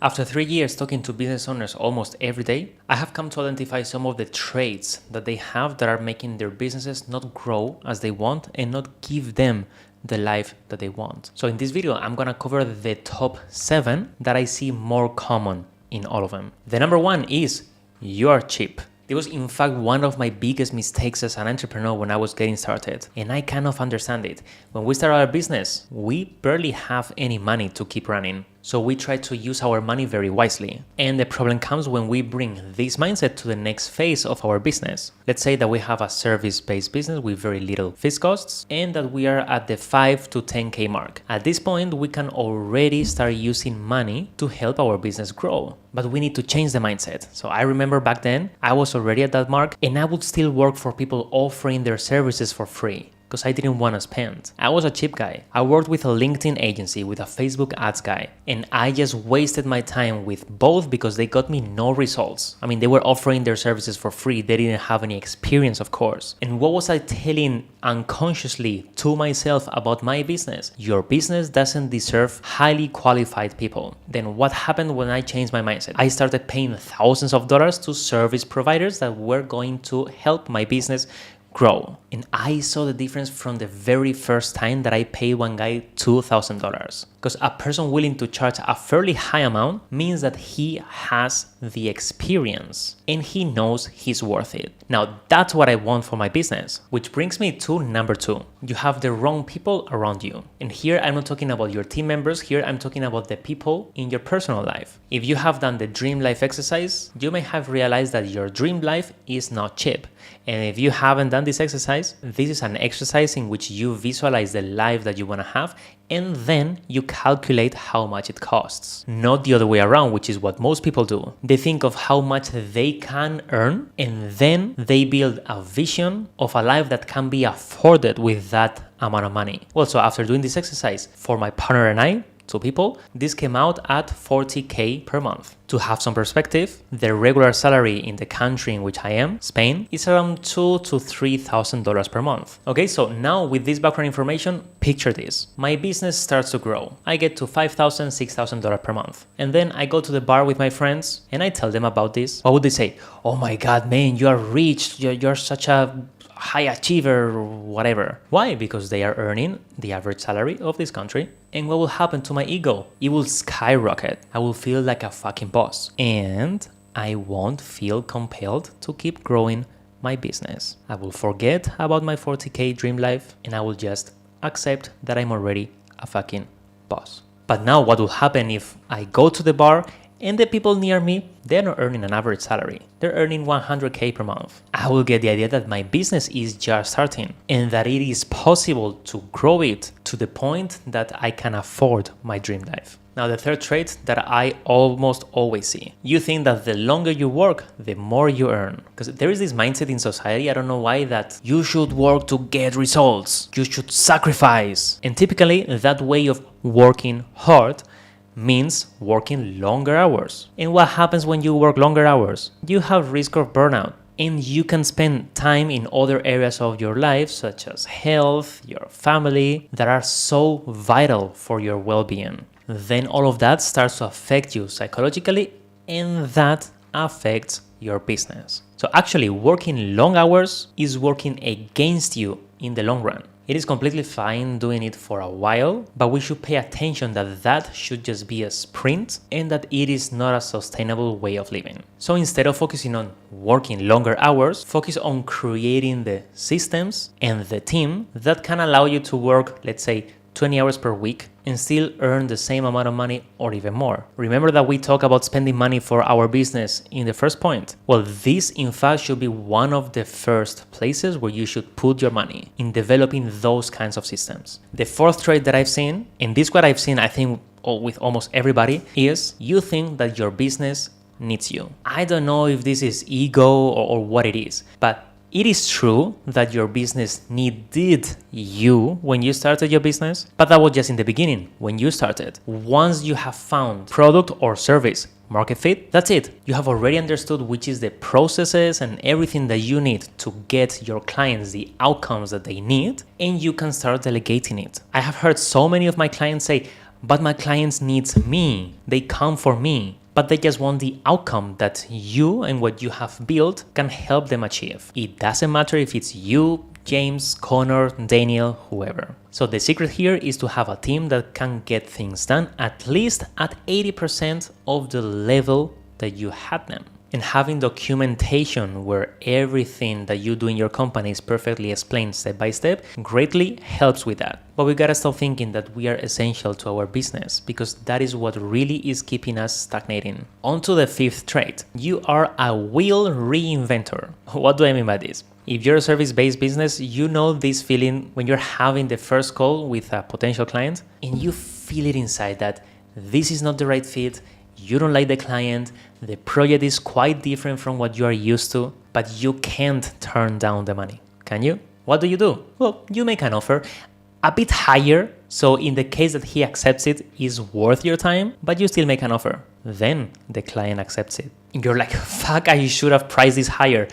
After 3 years talking to business owners almost every day, I have come to identify some of the traits that they have that are making their businesses not grow as they want and not give them the life that they want. So in this video, I'm gonna cover the top 7 that I see more common in all of them. The number 1 is you are cheap. It was in fact one of my biggest mistakes as an entrepreneur when I was getting started, and I kind of understand it. When we start our business, we barely have any money to keep running. So we try to use our money very wisely. And the problem comes when we bring this mindset to the next phase of our business. Let's say that we have a service-based business with very little fixed costs and that we are at the 5 to 10K mark. At this point, we can already start using money to help our business grow. But we need to change the mindset. So I remember back then, I was already at that mark and I would still work for people offering their services for free, because I didn't want to spend. I was a cheap guy. I worked with a LinkedIn agency, with a Facebook ads guy, and I just wasted my time with both because they got me no results. I mean, they were offering their services for free. They didn't have any experience, of course. And what was I telling unconsciously to myself about my business? Your business doesn't deserve highly qualified people. Then what happened when I changed my mindset? I started paying thousands of dollars to service providers that were going to help my business grow. And I saw the difference from the very first time that I paid one guy $2,000. Because a person willing to charge a fairly high amount means that he has the experience and he knows he's worth it. Now that's what I want for my business, which brings me to number 2. You have the wrong people around you. And here I'm not talking about your team members, here I'm talking about the people in your personal life. If you have done the dream life exercise, you may have realized that your dream life is not cheap. And if you haven't done this exercise, this is an exercise in which you visualize the life that you want to have and then you calculate how much it costs. Not the other way around, which is what most people do. They think of how much they can earn and then they build a vision of a life that can be afforded with that amount of money. Well, so after doing this exercise, for my partner and I, 2 people, this came out at 40K per month. To have some perspective, the regular salary in the country in which I am, Spain, is around $2,000 to $3,000 per month. Okay, so now with this background information, picture this. My business starts to grow. I get to $5,000, $6,000 per month. And then I go to the bar with my friends and I tell them about this. What would they say? Oh my God, man, you are rich. You're such a high achiever or whatever. Why? Because they are earning the average salary of this country. And what will happen to my ego? It will skyrocket. I will feel like a fucking boss. And I won't feel compelled to keep growing my business. I will forget about my 40K dream life and I will just accept that I'm already a fucking boss. But now what will happen if I go to the bar and the people near me, they're not earning an average salary. They're earning 100K per month. I will get the idea that my business is just starting and that it is possible to grow it to the point that I can afford my dream life. Now, the third trait that I almost always see. You think that the longer you work, the more you earn. Because there is this mindset in society, I don't know why, that you should work to get results. You should sacrifice. And typically, that way of working hard means working longer hours. And what happens when you work longer hours? You have risk of burnout. And you can spend time in other areas of your life, such as health, your family, that are so vital for your well-being. Then all of that starts to affect you psychologically, and that affects your business. So actually, working long hours is working against you in the long run. It is completely fine doing it for a while, but we should pay attention that that should just be a sprint and that it is not a sustainable way of living. So instead of focusing on working longer hours, focus on creating the systems and the team that can allow you to work, let's say, 20 hours per week and still earn the same amount of money or even more. Remember that we talk about spending money for our business in the first point? Well, this in fact should be one of the first places where you should put your money in developing those kinds of systems. The fourth trait that I've seen, and this is what I've seen I think with almost everybody, is you think that your business needs you. I don't know if this is ego or what it is, but it is true that your business needed you when you started your business, but that was just in the beginning, when you started. Once you have found product or service market fit, that's it. You have already understood which is the processes and everything that you need to get your clients the outcomes that they need, and you can start delegating it. I have heard so many of my clients say, but my clients need me. They come for me, but they just want the outcome that you and what you have built can help them achieve. It doesn't matter if it's you, James, Connor, Daniel, whoever. So the secret here is to have a team that can get things done at least at 80% of the level that you had them. And having documentation where everything that you do in your company is perfectly explained step by step greatly helps with that. But we gotta stop thinking that we are essential to our business, because that is what really is keeping us stagnating. On to the fifth trait. You are a real reinventor. What do I mean by this? If you're a service-based business, you know this feeling when you're having the first call with a potential client and you feel it inside that this is not the right fit, you don't like the client, the project is quite different from what you are used to, but you can't turn down the money, can you? What do? Well, you make an offer a bit higher, so in the case that he accepts it, is worth your time, but you still make an offer. Then the client accepts it. And you're like, fuck, I should have priced this higher.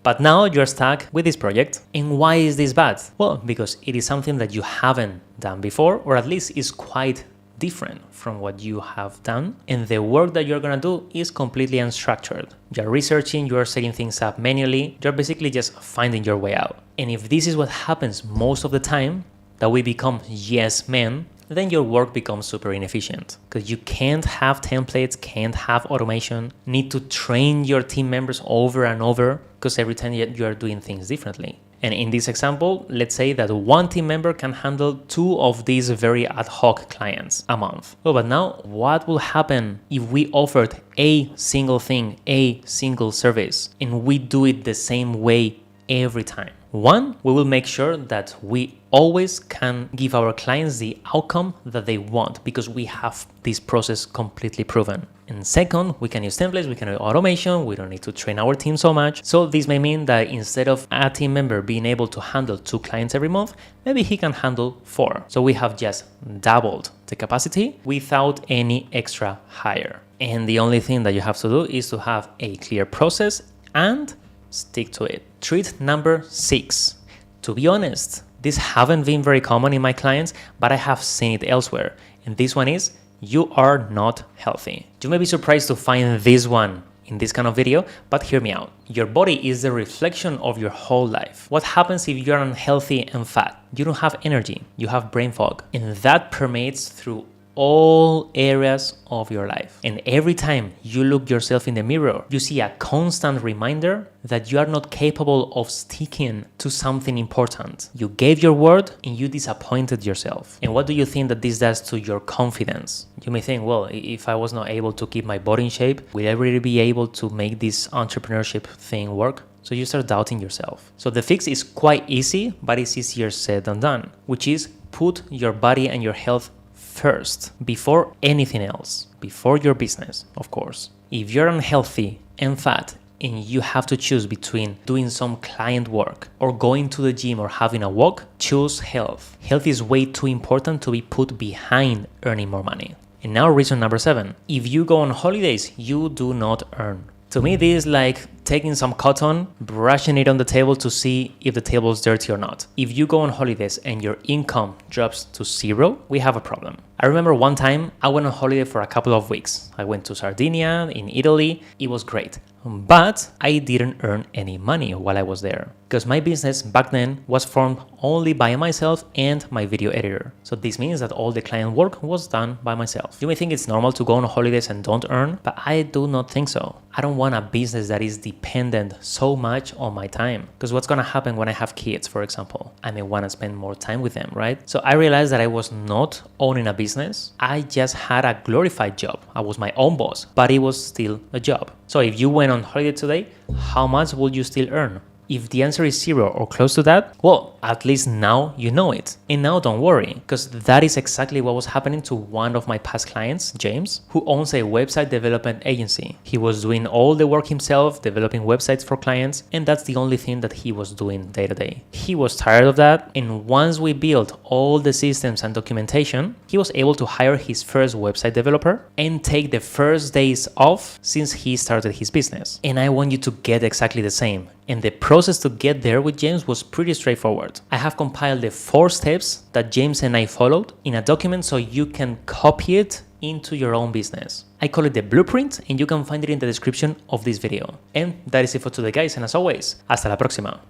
But now you're stuck with this project. And why is this bad? Well, because it is something that you haven't done before, or at least is quite different from what you have done. And the work that you're gonna do is completely unstructured. You're researching, you're setting things up manually, you're basically just finding your way out. And if this is what happens most of the time, that we become yes men, then your work becomes super inefficient, because you can't have templates, can't have automation, need to train your team members over and over, because every time you are doing things differently. And in this example, let's say that one team member can handle 2 of these very ad hoc clients a month. Oh, but now what will happen if we offered a single thing, a single service, and we do it the same way every time? One, we will make sure that we always can give our clients the outcome that they want, because we have this process completely proven. And second, we can use templates, we can do automation, we don't need to train our team so much. So this may mean that instead of a team member being able to handle 2 clients every month, maybe he can handle 4. So we have just doubled the capacity without any extra hire. And the only thing that you have to do is to have a clear process and stick to it. Treat number 6. To be honest, this haven't been very common in my clients, but I have seen it elsewhere. And this one is, you are not healthy. You may be surprised to find this one in this kind of video, but hear me out. Your body is the reflection of your whole life. What happens if you're unhealthy and fat? You don't have energy, you have brain fog, and that permeates through all areas of your life. And every time you look yourself in the mirror, you see a constant reminder that you are not capable of sticking to something important. You gave your word and you disappointed yourself. And what do you think that this does to your confidence? You may think, well, if I was not able to keep my body in shape, will I really be able to make this entrepreneurship thing work? So you start doubting yourself. So the fix is quite easy, but it's easier said than done, which is put your body and your health first, before anything else, before your business, of course. If you're unhealthy and fat and you have to choose between doing some client work or going to the gym or having a walk, choose health. Health is way too important to be put behind earning more money. And now reason number 7. If you go on holidays, you do not earn. To me, this is like taking some cotton, brushing it on the table to see if the table is dirty or not. If you go on holidays and your income drops to 0, we have a problem. I remember one time I went on holiday for a couple of weeks. I went to Sardinia, in Italy. It was great. But I didn't earn any money while I was there, because my business back then was formed only by myself and my video editor. So this means that all the client work was done by myself. You may think it's normal to go on holidays and don't earn, but I do not think so. I don't want a business that is dependent so much on my time, because what's going to happen when I have kids, for example? I may want to spend more time with them, right? So I realized that I was not owning a business. I just had a glorified job. I was my own boss, but it was still a job. So if you went on holiday today, how much will you still earn? If the answer is 0 or close to that, well, at least now you know it. And now don't worry, because that is exactly what was happening to one of my past clients, James, who owns a website development agency. He was doing all the work himself, developing websites for clients, and that's the only thing that he was doing day to day. He was tired of that, and once we built all the systems and documentation, he was able to hire his first website developer and take the first days off since he started his business. And I want you to get exactly the same. And the process to get there with James was pretty straightforward. I have compiled the 4 steps that James and I followed in a document so you can copy it into your own business. I call it the blueprint, and you can find it in the description of this video. And that is it for today, guys, and as always, hasta la próxima.